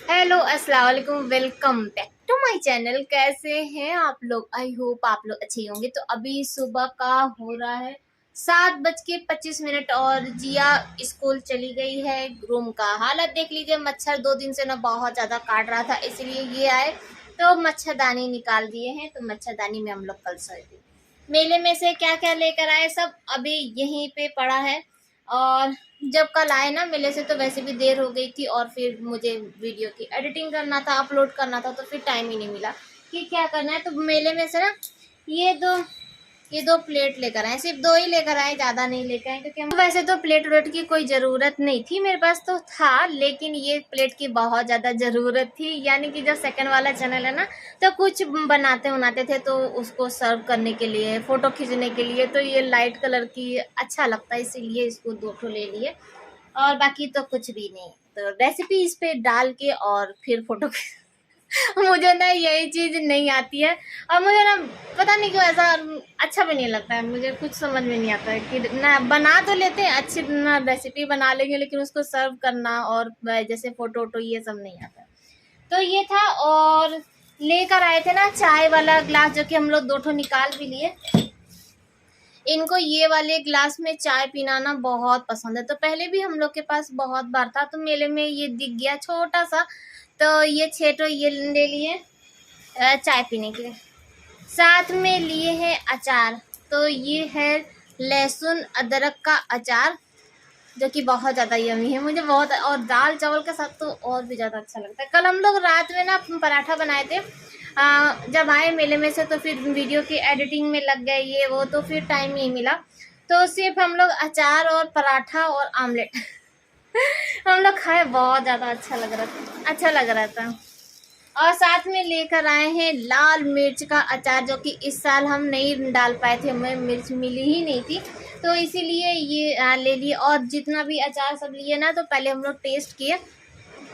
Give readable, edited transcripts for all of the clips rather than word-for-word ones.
Hello अस्सलाम वालेकुम, welcome back to my channel. कैसे हैं आप लोग? आई होप आप लोग अच्छे होंगे। तो अभी सुबह का हो रहा है 7:25 और जिया स्कूल चली गई है। रूम का हालत देख लीजिए, मच्छर 2 दिन से ना बहुत ज्यादा काट रहा था, इसलिए ये आए तो मच्छरदानी निकाल दिए हैं। तो मच्छरदानी में हम लोग कल सोए थे। मेले में से क्या क्या लेकर आए सब अभी यहीं पे पड़ा है। और जब कल आए ना मेले से तो वैसे भी देर हो गई थी, और फिर मुझे वीडियो की एडिटिंग करना था, अपलोड करना था, तो फिर टाइम ही नहीं मिला कि क्या करना है। तो मेले में से ना ये दो ये 2 प्लेट लेकर आए, सिर्फ 2 ही लेकर आए, ज्यादा नहीं लेकर आए, क्योंकि वैसे तो प्लेट व्लेट की कोई जरूरत नहीं थी, मेरे पास तो था, लेकिन ये प्लेट की बहुत ज्यादा जरूरत थी। यानी कि जो सेकंड वाला चैनल है ना, तो कुछ बनाते थे तो उसको सर्व करने के लिए, फोटो खींचने के लिए, तो ये लाइट कलर की अच्छा लगता है, इसीलिए इसको 2 ले लिए। और बाकी तो कुछ भी नहीं। तो रेसिपी इस पे डाल के और फिर फोटो मुझे ना यही चीज नहीं आती है, और मुझे ना पता नहीं क्यों ऐसा अच्छा भी नहीं लगता है। मुझे कुछ समझ में नहीं आता है कि ना बना तो लेते हैं अच्छी ना रेसिपी बना लेंगे, लेकिन उसको सर्व करना और जैसे फोटो वोटो ये सब नहीं आता है। तो ये था। और लेकर आए थे ना चाय वाला ग्लास, जो कि हम लोग 2 निकाल भी लिए। इनको ये वाले ग्लास में चाय पीना ना बहुत पसंद है, तो पहले भी हम लोग के पास बहुत बार था, तो मेले में ये दिख गया छोटा सा, तो ये 6 ये ले लिए चाय पीने के लिए। साथ में लिए हैं अचार, तो ये है लहसुन अदरक का अचार, जो कि बहुत ज़्यादा यमी है, मुझे बहुत। और दाल चावल के साथ तो और भी ज़्यादा अच्छा लगता है। कल हम लोग रात में ना पराठा बनाए थे, जब आए मेले में से तो फिर वीडियो की एडिटिंग में लग गए ये वो, तो फिर टाइम नहीं मिला। तो सिर्फ हम लोग अचार और पराठा और आमलेट हम लोग खाए, बहुत ज़्यादा अच्छा लग रहा था। और साथ में लेकर आए हैं लाल मिर्च का अचार, जो कि इस साल हम नहीं डाल पाए थे, हमें मिर्च मिली ही नहीं थी, तो इसीलिए ये ले लिए। और जितना भी अचार सब लिए ना, तो पहले हम लोग टेस्ट किए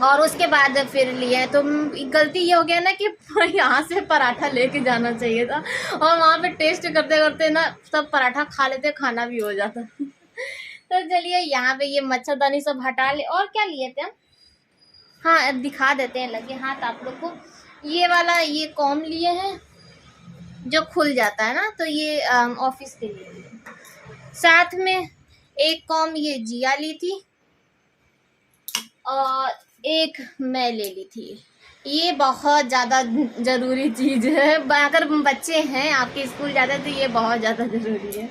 और उसके बाद फिर लिए। तो गलती ये हो गया ना कि यहाँ से पराठा लेके जाना चाहिए था, और वहाँ पे टेस्ट करते करते ना सब पराठा खा लेते, खाना भी हो जाता तो चलिए यहाँ पे ये मच्छरदानी सब हटा ले। और क्या लिए थे हम? हाँ, दिखा देते हैं लगे हाथ आप लोग को। ये वाला ये कॉम लिए हैं, जो खुल जाता है ना, तो ये ऑफिस के लिए। साथ में एक कॉम ये जिया ली थी, और एक मैं ले ली थी। ये बहुत ज़्यादा ज़रूरी चीज़ है, अगर बच्चे हैं आपके स्कूल जाते हैं तो ये बहुत ज़्यादा ज़रूरी है।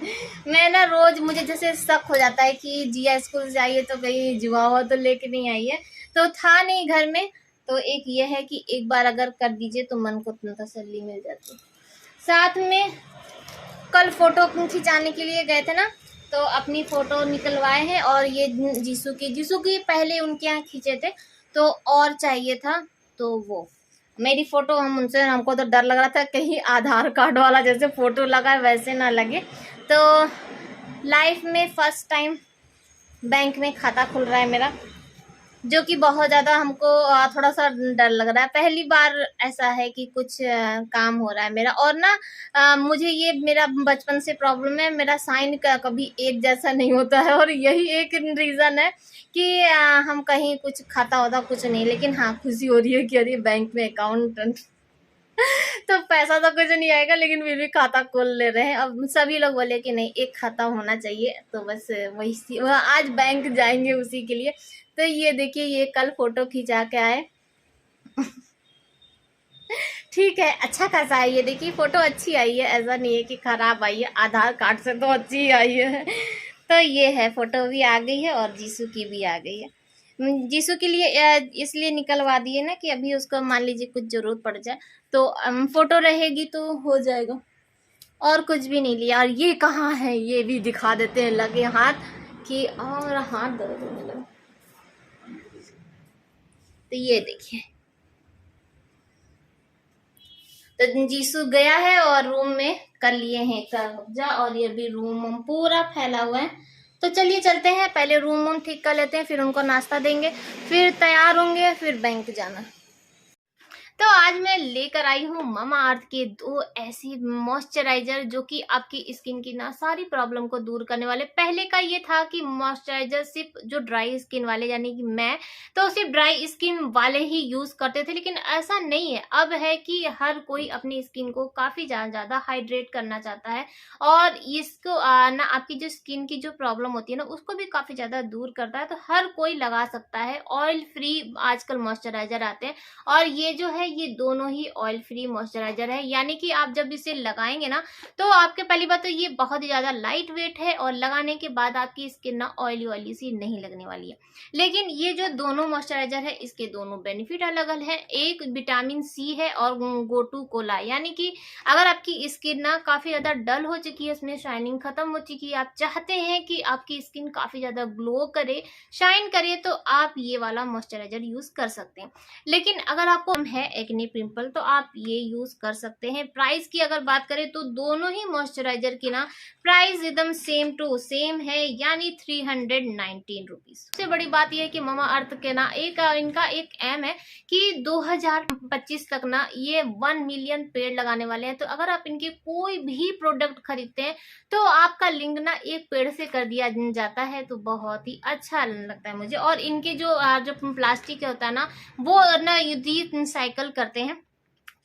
मैं ना रोज़ मुझे जैसे शक हो जाता है कि जिया स्कूल से आई है तो कहीं जुआ हुआ तो लेके नहीं आई है, तो था नहीं घर में। तो एक ये है कि एक बार अगर कर दीजिए तो मन को तसल्ली मिल जाती है। साथ में कल फोटो खिंचाने के लिए गए थे ना, तो अपनी फोटो निकलवाए हैं। और ये जीसू की पहले उनके यहाँ खींचे थे, तो और चाहिए था, तो वो मेरी फोटो हमको तो डर लग रहा था कहीं आधार कार्ड वाला जैसे फोटो लगा है वैसे ना लगे। तो लाइफ में फर्स्ट टाइम बैंक में खाता खुल रहा है मेरा, जो कि बहुत ज़्यादा हमको थोड़ा सा डर लग रहा है। पहली बार ऐसा है कि कुछ काम हो रहा है मेरा। और ना मुझे ये मेरा बचपन से प्रॉब्लम है, मेरा साइन का कभी एक जैसा नहीं होता है, और यही एक रीज़न है कि हम कहीं कुछ खाता होता कुछ नहीं। लेकिन हाँ, खुशी हो रही है कि अरे बैंक में अकाउंट तो पैसा तो कुछ नहीं आएगा, लेकिन फिर भी खाता खोल ले रहे हैं। अब सभी लोग बोले कि नहीं, एक खाता होना चाहिए, तो बस वही आज बैंक जाएंगे उसी के लिए। तो ये देखिए, ये कल फोटो खिंचा के आए ठीक है, अच्छा खासा है। ये देखिए फोटो अच्छी आई है, ऐसा नहीं है कि खराब आई है, आधार कार्ड से तो अच्छी आई है तो ये है, फोटो भी आ गई है और जीसू की भी आ गई है। जीसू के लिए इसलिए निकलवा दिए ना कि अभी उसको मान लीजिए कुछ जरूरत पड़ जाए तो फोटो रहेगी तो हो जाएगा, और कुछ भी नहीं लिया। और ये कहाँ है ये भी दिखा देते हैं लगे हाथ कि, और हाथ दर्द होने लगा। तो ये देखिए, तो जीसू गया है और रूम में कर लिए हैं कब्जा, और ये भी रूम पूरा फैला हुआ है। तो चलिए चलते हैं, पहले रूम ठीक कर लेते हैं, फिर उनको नाश्ता देंगे, फिर तैयार होंगे, फिर बैंक जाना। तो आज मैं लेकर आई हूँ मामा अर्थ के दो ऐसी मॉइस्चराइजर जो कि आपकी स्किन की ना सारी प्रॉब्लम को दूर करने वाले। पहले का ये था कि मॉइस्चराइजर सिर्फ जो ड्राई स्किन वाले यानी कि मैं तो सिर्फ ड्राई स्किन वाले ही यूज करते थे, लेकिन ऐसा नहीं है। अब है कि हर कोई अपनी स्किन को काफी ज्यादा हाइड्रेट करना चाहता है और इसको ना आपकी जो स्किन की जो प्रॉब्लम होती है ना उसको भी काफी ज्यादा दूर करता है। तो हर कोई लगा सकता है। ऑयल फ्री आजकल मॉइस्चराइजर आते हैं और ये जो है ये दोनों ही ऑयल फ्री मॉइस्चराइजर है, यानी कि आप जब इसे लगाएंगे ना तो आपके पहली बात तो ये बहुत ही ज्यादा लाइट वेट है और लगाने के बाद आपकी स्किन ना ऑयली ऑयली सी नहीं लगने वाली है। लेकिन ये जो दोनों मॉइस्चराइजर है इसके दोनों बेनिफिट अलग अलग है। एक विटामिन सी है और गो टू कोला, यानी कि अगर आपकी स्किन ना काफी ज्यादा डल हो चुकी है, उसमें शाइनिंग खत्म हो चुकी है, आप चाहते हैं कि आपकी स्किन काफी ज्यादा ग्लो करे, शाइन करे, तो आप ये वाला मॉइस्चराइजर यूज कर सकते हैं। लेकिन अगर आपको है एक्ने पिंपल तो आप ये यूज कर सकते हैं। प्राइस की अगर बात करें तो दोनों ही मॉइस्चराइजर की ना प्राइस एकदम सेम टू सेम है, यानी 319 रुपीज। सबसे बड़ी बात यह है कि मामा अर्थ के ना इनका एक एम है कि 2025 तक ना ये 1 मिलियन पेड़ लगाने वाले हैं। तो अगर आप इनके कोई भी प्रोडक्ट खरीदते हैं तो आपका लिंक ना एक पेड़ से कर दिया जाता है, तो बहुत ही अच्छा लगता है मुझे। और इनके जो प्लास्टिक होता है ना वो ना रिसाइकल करते हैं,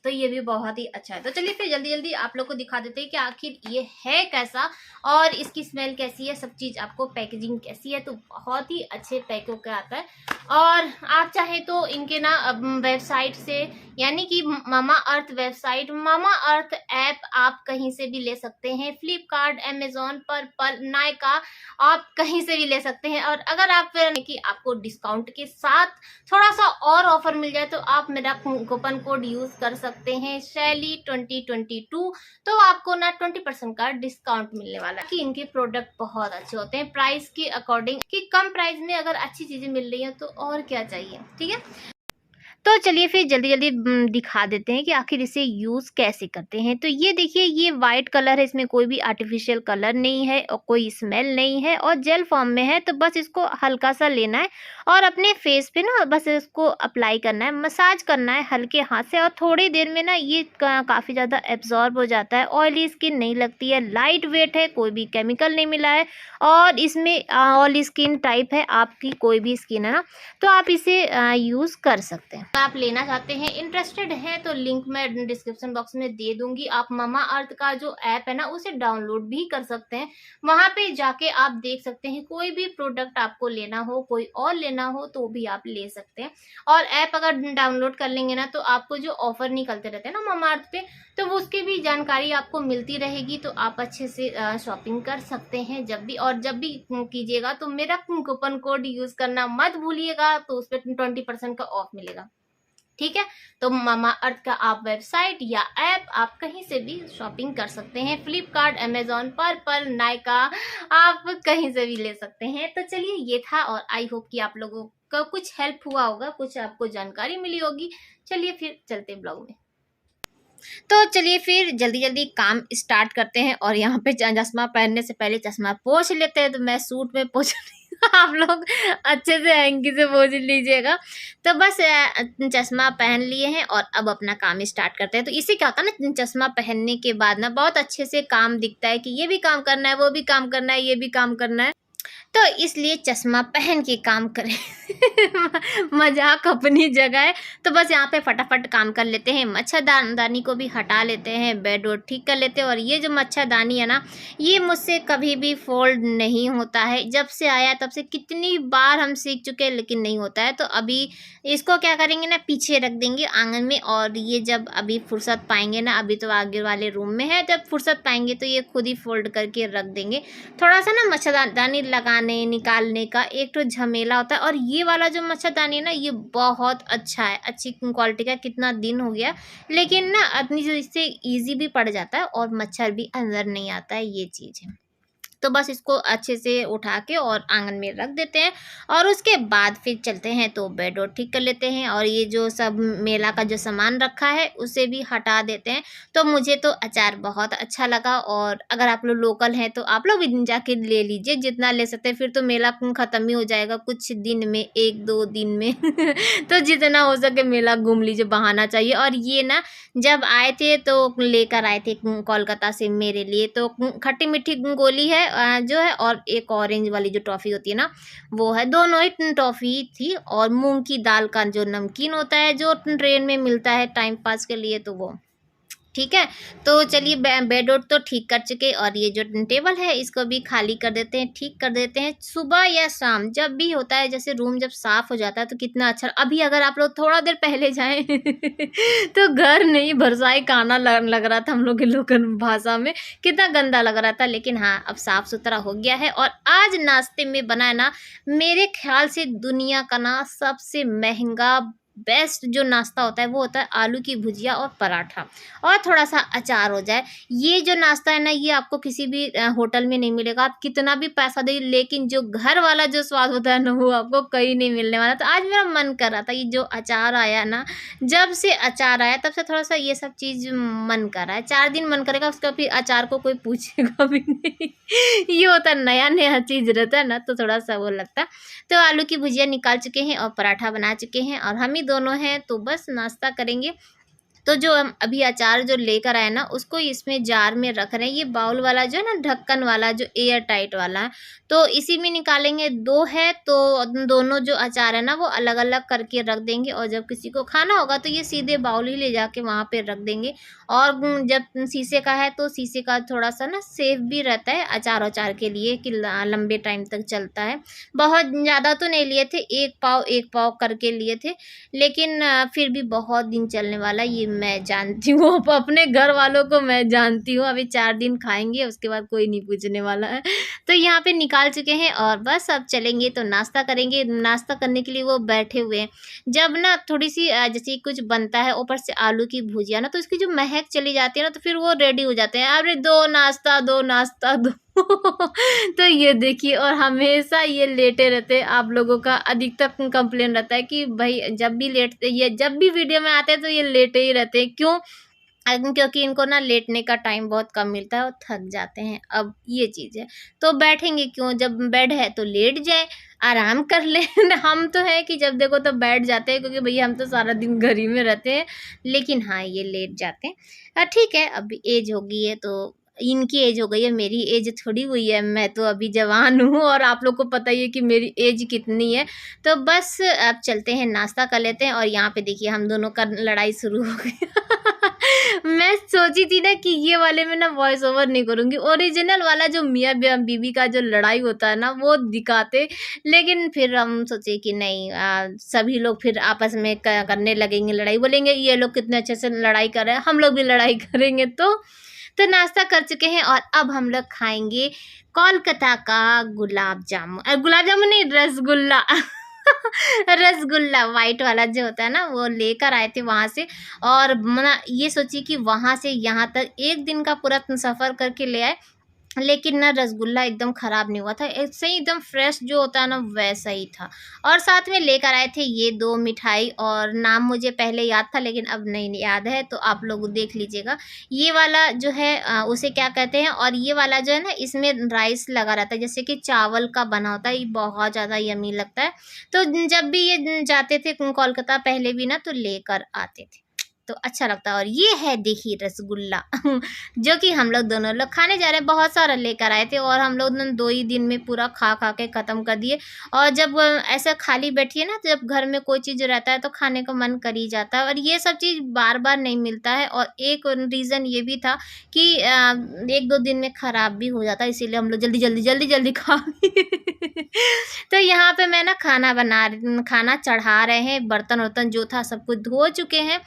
तो ये भी बहुत ही अच्छा है। तो चलिए फिर जल्दी जल्दी आप लोग को दिखा देते हैं कि आखिर ये है कैसा और इसकी स्मेल कैसी है, सब चीज आपको पैकेजिंग कैसी है। तो बहुत ही अच्छे पैक होकर आता है और आप चाहे तो इनके ना वेबसाइट से यानी कि मामा अर्थ वेबसाइट, मामा अर्थ ऐप आप कहीं से भी ले सकते हैं। फ्लिपकार्ट, अमेजोन, पर्पल, नायका आप कहीं से भी ले सकते हैं। और अगर आप कि आपको डिस्काउंट के साथ थोड़ा सा और ऑफर मिल जाए तो आप मेरा कूपन कोड यूज कर सकते हैं शैली 2022, तो आपको ना 20% का डिस्काउंट मिलने वाला है। कि इनके प्रोडक्ट बहुत अच्छे होते हैं प्राइस के अकॉर्डिंग, कि कम प्राइस में अगर अच्छी चीजें मिल रही है तो और क्या चाहिए। ठीक है, तो चलिए फिर जल्दी जल्दी दिखा देते हैं कि आखिर इसे यूज़ कैसे करते हैं। तो ये देखिए ये वाइट कलर है, इसमें कोई भी आर्टिफिशियल कलर नहीं है और कोई स्मेल नहीं है और जेल फॉर्म में है। तो बस इसको हल्का सा लेना है और अपने फेस पे ना बस इसको अप्लाई करना है, मसाज करना है हल्के हाथ से और थोड़ी देर में ना ये काफ़ी ज़्यादा एब्जॉर्ब हो जाता है। ऑयली स्किन नहीं लगती है, लाइट वेट है, कोई भी केमिकल नहीं मिला है और इसमें ऑयल स्किन टाइप है आपकी, कोई भी स्किन है ना, तो आप इसे यूज़ कर सकते हैं। आप लेना चाहते हैं, इंटरेस्टेड हैं, तो लिंक मैं डिस्क्रिप्शन बॉक्स में दे दूंगी। आप मामा अर्थ का जो ऐप है ना उसे डाउनलोड भी कर सकते हैं। वहां पे जाके आप देख सकते हैं, कोई भी प्रोडक्ट आपको लेना हो, कोई और लेना हो तो भी आप ले सकते हैं। और ऐप अगर डाउनलोड कर लेंगे ना तो आपको जो ऑफर निकलते रहते हैं ना मामा अर्थ पे, तो वो उसकी भी जानकारी आपको मिलती रहेगी। तो आप अच्छे से शॉपिंग कर सकते हैं जब भी, और जब भी कीजिएगा तो मेरा कूपन कोड यूज करना मत भूलिएगा, तो उस पर 20% का ऑफ मिलेगा। ठीक है, तो मामा अर्थ का आप वेबसाइट या ऐप आप कहीं से भी शॉपिंग कर सकते हैं। फ्लिपकार्ट, अमेजोन, पर्पल, नायका आप कहीं से भी ले सकते हैं। तो चलिए ये था और आई होप कि आप लोगों को कुछ हेल्प हुआ होगा, कुछ आपको जानकारी मिली होगी। चलिए फिर चलते ब्लॉग में। तो चलिए फिर जल्दी जल्दी काम स्टार्ट करते हैं और यहाँ पे चश्मा पहनने से पहले चश्मा पोंछ लेते हैं। तो मैं सूट में पोंछ आप लोग अच्छे से हैंकी से पोंछ लीजिएगा। तो बस चश्मा पहन लिए हैं और अब अपना काम स्टार्ट करते हैं। तो इससे क्या होता है ना, चश्मा पहनने के बाद ना बहुत अच्छे से काम दिखता है कि ये भी काम करना है, वो भी काम करना है, ये भी काम करना है, तो इसलिए चश्मा पहन के काम करें। मजाक अपनी जगह है। तो बस यहाँ पे फटाफट काम कर लेते हैं, मच्छरदानी को भी हटा लेते हैं, बेड वोड ठीक कर लेते हैं। और ये जो मच्छरदानी है ना ये मुझसे कभी भी फोल्ड नहीं होता है, जब से आया तब से कितनी बार हम सीख चुके हैं लेकिन नहीं होता है। तो अभी इसको क्या करेंगे ना, पीछे रख देंगे आंगन में, और ये जब अभी फुर्सत पाएंगे ना, अभी तो आगे वाले रूम में है, जब फुर्सत पाएंगे तो ये खुद ही फोल्ड करके रख देंगे। थोड़ा सा ना मच्छरदानी लगाने निकालने का एक तो झमेला होता है। और ये वाला जो मच्छरदानी है ना ये बहुत अच्छा है, अच्छी क्वालिटी का, कितना दिन हो गया, लेकिन ना अपनी इससे इजी भी पड़ जाता है और मच्छर भी अंदर नहीं आता है, ये चीज़ है। तो बस इसको अच्छे से उठा के और आंगन में रख देते हैं और उसके बाद फिर चलते हैं तो बेड और ठीक कर लेते हैं और ये जो सब मेला का जो सामान रखा है उसे भी हटा देते हैं। तो मुझे तो अचार बहुत अच्छा लगा और अगर आप लोग लोकल हैं तो आप लोग भी जाके ले लीजिए, जितना ले सकते हैं, फिर तो मेला ख़त्म ही हो जाएगा कुछ दिन में, 1-2 दिन में तो जितना हो सके मेला घूम लीजिए, बहाना चाहिए। और ये ना जब आए थे तो लेकर आए थे कोलकाता से मेरे लिए, तो खट्टी मीठी गोली है जो है, और एक ऑरेंज वाली जो टॉफ़ी होती है ना वो है, दोनों ही टॉफ़ी थी। और मूंग की दाल का जो नमकीन होता है जो ट्रेन में मिलता है टाइम पास के लिए, तो वो ठीक है। तो चलिए बेड वोड तो ठीक कर चुके और ये जो टेबल है इसको भी खाली कर देते हैं, ठीक कर देते हैं। सुबह या शाम जब भी होता है, जैसे रूम जब साफ़ हो जाता है तो कितना अच्छा। अभी अगर आप लोग थोड़ा देर पहले जाएं तो घर नहीं भरसाई खाना लग रहा था हम लोग के लोकल भाषा में, कितना गंदा लग रहा था। लेकिन हाँ, अब साफ़ सुथरा हो गया है। और आज नाश्ते में बना है ना, मेरे ख्याल से दुनिया का ना सबसे महंगा बेस्ट जो नाश्ता होता है वो होता है आलू की भुजिया और पराठा और थोड़ा सा अचार हो जाए। ये जो नाश्ता है ना, ये आपको किसी भी होटल में नहीं मिलेगा, आप कितना भी पैसा दे, लेकिन जो घर वाला जो स्वाद होता है ना वो आपको कहीं नहीं मिलने वाला। तो आज मेरा मन कर रहा था, ये जो अचार आया ना, जब से अचार आया तब से थोड़ा सा ये सब चीज़ मन कर रहा है। 4 दिन मन करेगा, उसका फिर अचार को कोई पूछेगा भी नहीं ये होता है, नया नया चीज़ रहता है ना, तो थोड़ा सा वो लगता है। तो आलू की भुजिया निकाल चुके हैं और पराठा बना चुके हैं और हम ही दोनों हैं, तो बस नाश्ता करेंगे। तो जो हम अभी अचार जो लेकर आए ना उसको इसमें जार में रख रहे हैं। ये बाउल वाला जो है ना, ढक्कन वाला जो एयर टाइट वाला है, तो इसी में निकालेंगे। 2 है तो दोनों जो अचार है ना वो अलग अलग करके रख देंगे और जब किसी को खाना होगा तो ये सीधे बाउल ही ले जाके वहाँ पे रख देंगे। और जब शीशे का है तो शीशे का थोड़ा सा ना सेफ भी रहता है अचार के लिए कि लंबे टाइम तक चलता है। बहुत ज़्यादा तो नहीं लिए थे, 1 पाव करके लिए थे, लेकिन फिर भी बहुत दिन चलने वाला, ये मैं जानती हूँ। अपने घर वालों को मैं जानती हूँ, अभी 4 दिन खाएंगे उसके बाद कोई नहीं पूछने वाला है। तो यहाँ पे निकाल चुके हैं और बस अब चलेंगे तो नाश्ता करेंगे। नाश्ता करने के लिए वो बैठे हुए हैं। जब ना थोड़ी सी जैसे कुछ बनता है ऊपर से आलू की भुजिया ना, तो इसकी जो महक चली जाती है ना, तो फिर वो रेडी हो जाते हैं, अरे 2 नाश्ता 2 नाश्ता 2 तो ये देखिए, और हमेशा ये लेटे रहते हैं। आप लोगों का अधिकतर कंप्लेन रहता है कि भाई जब भी लेटते, ये जब भी वीडियो में आते हैं तो ये लेटे ही रहते हैं, क्यों? क्योंकि इनको ना लेटने का टाइम बहुत कम मिलता है और थक जाते हैं। अब ये चीज़ है, तो बैठेंगे क्यों? जब बेड है तो लेट जाए, आराम कर ले हम तो है कि जब देखो तो बैठ जाते हैं, क्योंकि भैया हम तो सारा दिन घर ही में रहते हैं। लेकिन हाँ, ये लेट जाते हैं। ठीक है, अब एज हो गई है तो इनकी एज हो गई है, मेरी एज थोड़ी हुई है। मैं तो अभी जवान हूँ और आप लोग को पता ही है कि मेरी एज कितनी है। तो बस अब चलते हैं, नाश्ता कर लेते हैं। और यहाँ पे देखिए हम दोनों का लड़ाई शुरू हो गई मैं सोची थी ना कि ये वाले में ना वॉइस ओवर नहीं करूँगी, ओरिजिनल वाला जो मियाँ बीवी का जो लड़ाई होता है ना वो दिखाते, लेकिन फिर हम सोचे कि नहीं, सभी लोग फिर आपस में करने लगेंगे लड़ाई, बोलेंगे ये लोग कितने अच्छे से लड़ाई कर रहे हैं, हम लोग भी लड़ाई करेंगे। तो नाश्ता कर चुके हैं और अब हम लोग खाएंगे कोलकाता का गुलाब जामुन नहीं, रसगुल्ला रसगुल्ला वाइट वाला जो होता है ना, वो लेकर आए थे वहाँ से। और मना ये सोची कि वहाँ से यहाँ तक 1 दिन का पूरा सफ़र करके ले आए, लेकिन ना रसगुल्ला एकदम ख़राब नहीं हुआ था, ऐसे ही एकदम फ्रेश जो होता है ना वैसा ही था। और साथ में लेकर आए थे ये 2 मिठाई, और नाम मुझे पहले याद था लेकिन अब नहीं याद है, तो आप लोग देख लीजिएगा। ये वाला जो है उसे क्या कहते हैं, और ये वाला जो है ना इसमें राइस लगा रहता है, जैसे कि चावल का बना होता है, ये बहुत ज़्यादा यम्मी लगता है। तो जब भी ये जाते थे कोलकाता पहले भी ना, तो लेकर आते थे, तो अच्छा लगता है। और ये है देखिए रसगुल्ला जो कि हम लोग दोनों लोग खाने जा रहे हैं। बहुत सारा लेकर आए थे और हम लोग 2 ही दिन में पूरा खा के ख़त्म कर दिए। और जब ऐसा खाली बैठिए ना, तो जब घर में कोई चीज़ रहता है तो खाने का मन कर ही जाता है, और ये सब चीज़ बार बार नहीं मिलता है। और एक रीज़न ये भी था कि 1-2 दिन में ख़राब भी हो जाता है, इसीलिए हम लोग जल्दी खा तो यहाँ पे मैं ना खाना चढ़ा रहे हैं, बर्तन वर्तन जो था सब कुछ धो चुके हैं।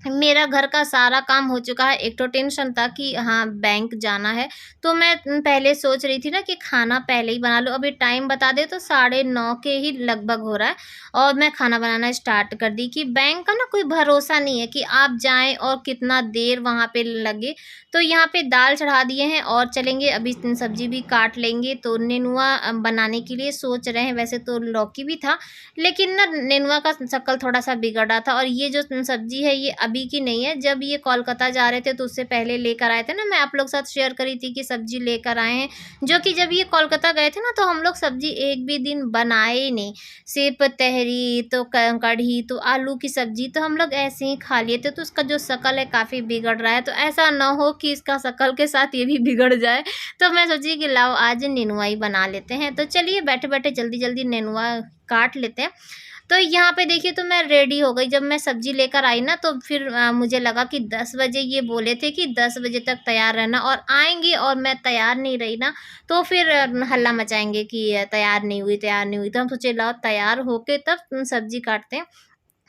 मेरा घर का सारा काम हो चुका है। एक तो टेंशन था कि हाँ बैंक जाना है, तो मैं पहले सोच रही थी ना कि खाना पहले ही बना लूँ। अभी टाइम बता दे तो 9:30 के ही लगभग हो रहा है और मैं खाना बनाना स्टार्ट कर दी कि बैंक का ना कोई भरोसा नहीं है कि आप जाएँ और कितना देर वहाँ पे लगे। तो यहाँ पे दाल चढ़ा दिए हैं और चलेंगे अभी सब्ज़ी भी काट लेंगे। तो नेनुआ बनाने के लिए सोच रहे हैं, वैसे तो लौकी भी था, लेकिन ना नेनुआ का शक्ल थोड़ा-सा बिगड़ा था और ये जो सब्ज़ी है ये अभी की नहीं है। जब ये कोलकाता जा रहे थे तो उससे पहले लेकर आए थे ना, मैं आप लोग के साथ शेयर करी थी कि सब्ज़ी लेकर आए हैं, जो कि जब ये कोलकाता गए थे ना तो हम लोग सब्ज़ी एक भी दिन बनाए ही नहीं। सिर्फ़ तहरी तो कढ़ी तो आलू की सब्ज़ी तो हम लोग ऐसे ही खा लिए थे, तो उसका जो शक्ल है काफ़ी बिगड़ रहा है। तो ऐसा ना हो कि इसका शक्ल के साथ ये भी बिगड़ जाए, तो मैं सोची कि लाओ आज नेनुआ ही बना लेते हैं। तो चलिए बैठे-बैठे जल्दी-जल्दी नेनुआ काट लेते हैं। तो यहाँ पे देखिए तो मैं रेडी हो गई। जब मैं सब्ज़ी लेकर आई ना तो फिर मुझे लगा कि 10 बजे ये बोले थे कि 10 बजे तक तैयार रहना, और आएँगी और मैं तैयार नहीं रही ना तो फिर हल्ला मचाएँगे कि तैयार नहीं हुई, तैयार नहीं हुई। तो हम सोचे लाओ तैयार होके तब सब्ज़ी काटते हैं।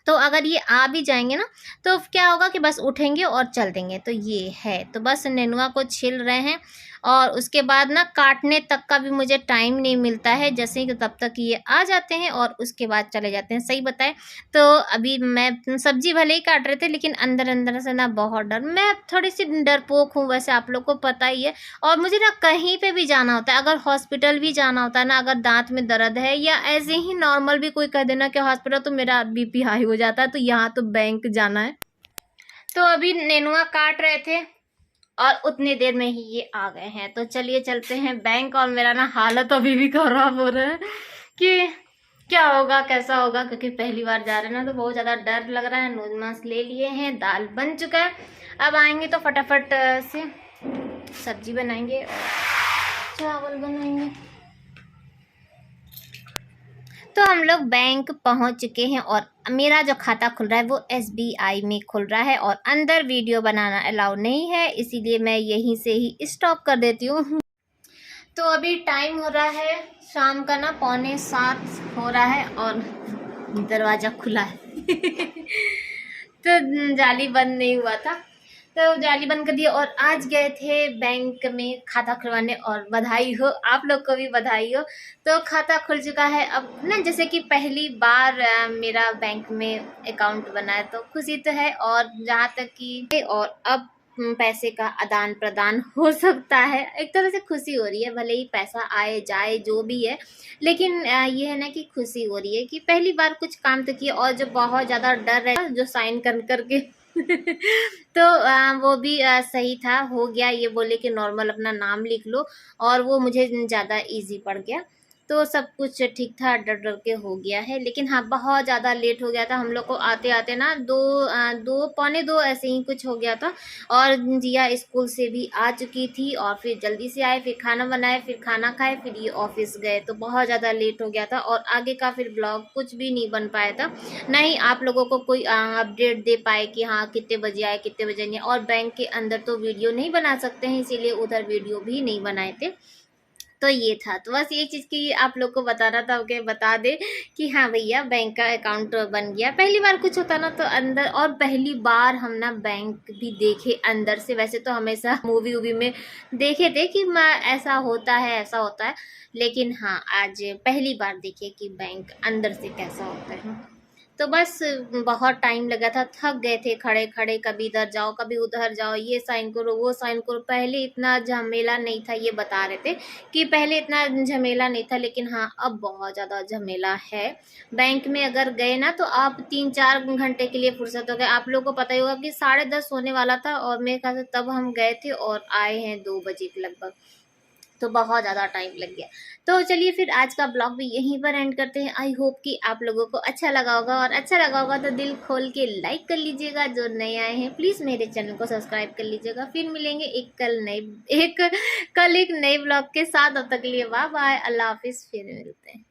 तो अगर ये आ भी जाएँगे ना तो क्या होगा कि बस उठेंगे और चल देंगे। तो ये है, तो बस नेनुआ को छिल रहे हैं और उसके बाद ना काटने तक का भी मुझे टाइम नहीं मिलता है। जैसे कि तब तक ये आ जाते हैं और उसके बाद चले जाते हैं। सही बताएँ तो अभी मैं सब्ज़ी भले ही काट रहे थे लेकिन अंदर-अंदर से ना बहुत डर, मैं थोड़ी-सी डरपोक हूँ वैसे, आप लोग को पता ही है। और मुझे ना कहीं पे भी जाना होता है, अगर हॉस्पिटल भी जाना होता है ना, अगर दाँत में दर्द है या ऐसे ही नॉर्मल भी कोई कह देना कि हॉस्पिटल, तो मेरा बीपी हाई हो जाता है। तो यहाँ तो बैंक जाना है। तो अभी नेनुआ काट रहे थे और उतनी देर में ही ये आ गए हैं। तो चलिए चलते हैं बैंक। और मेरा ना हालत अभी भी खराब हो रहा है कि क्या होगा कैसा होगा, क्योंकि पहली बार जा रहे हैं ना तो बहुत ज़्यादा डर लग रहा है। नून मांस ले लिए हैं, दाल बन चुका है, अब आएंगे तो फटाफट से सब्जी बनाएंगे और चावल बनाएंगे। तो हम लोग बैंक पहुंच चुके हैं और मेरा जो खाता खुल रहा है वो SBI में खुल रहा है और अंदर वीडियो बनाना अलाउ नहीं है, इसीलिए मैं यहीं से ही स्टॉप कर देती हूँ। तो अभी टाइम हो रहा है शाम का ना 6:45 हो रहा है और दरवाज़ा खुला है तो जाली बंद नहीं हुआ था, तो जाली बंद कर दिया और आज गए थे बैंक में खाता खुलवाने। और बधाई हो, आप लोग को भी बधाई हो। तो खाता खुल चुका है अब ना, जैसे कि पहली बार मेरा बैंक में अकाउंट बना है, तो खुशी तो है। और जहाँ तक कि और अब पैसे का आदान प्रदान हो सकता है, एक तरह से खुशी हो रही है। भले ही पैसा आए जाए जो भी है, लेकिन ये है ना कि खुशी हो रही है कि पहली बार कुछ काम तो किया। और जो बहुत ज़्यादा डर है जो साइन कर करके तो वो भी सही था, हो गया। ये बोले कि नॉर्मल अपना नाम लिख लो और वो मुझे ज़्यादा इजी पड़ गया। तो सब कुछ ठीक था, डर डर के हो गया है। लेकिन हाँ बहुत ज़्यादा लेट हो गया था हम लोग को आते आते ना, 2 पौने 2 ऐसे ही कुछ हो गया था। और जिया स्कूल से भी आ चुकी थी और फिर जल्दी से आए, फिर खाना बनाए, फिर खाना खाए, फिर ये ऑफिस गए। तो बहुत ज़्यादा लेट हो गया था और आगे का फिर ब्लॉग कुछ भी नहीं बन पाया था, नहीं आप लोगों को कोई अपडेट दे पाए कि हाँ कितने बजे आए कितने बजे नहीं। और बैंक के अंदर तो वीडियो नहीं बना सकते हैं, इसीलिए उधर वीडियो भी नहीं बनाए थे। तो ये था, तो बस ये चीज़ की आप लोग को बताना था कि बता दे कि हाँ भैया बैंक का अकाउंट बन गया। पहली बार कुछ होता ना तो अंदर, और पहली बार हम ना बैंक भी देखे अंदर से। वैसे तो हमेशा मूवी वूवी में देखे थे कि मैं ऐसा होता है ऐसा होता है, लेकिन हाँ आज पहली बार देखे कि बैंक अंदर से कैसा होता है। तो बस बहुत टाइम लगा था, थक गए थे खड़े खड़े, कभी इधर जाओ कभी उधर जाओ, ये साइन करो वो साइन करो। पहले इतना झमेला नहीं था, ये बता रहे थे कि पहले इतना झमेला नहीं था, लेकिन हाँ अब बहुत ज़्यादा झमेला है। बैंक में अगर गए ना तो आप 3-4 घंटे के लिए फुर्सत हो गए। आप लोगों को पता ही होगा कि 10:30 होने वाला था और मेरे ख्याल से तब हम गए थे और आए हैं 2 बजे के लगभग। तो बहुत ज़्यादा टाइम लग गया। तो चलिए फिर आज का ब्लॉग भी यहीं पर एंड करते हैं। आई होप कि आप लोगों को अच्छा लगा होगा, और अच्छा लगा होगा तो दिल खोल के लाइक कर लीजिएगा। जो नए आए हैं प्लीज़ मेरे चैनल को सब्सक्राइब कर लीजिएगा। फिर मिलेंगे कल एक नए ब्लॉग के साथ। तब तक के लिए बाय बाय, अल्लाह हाफिज़, फिर मिलते हैं।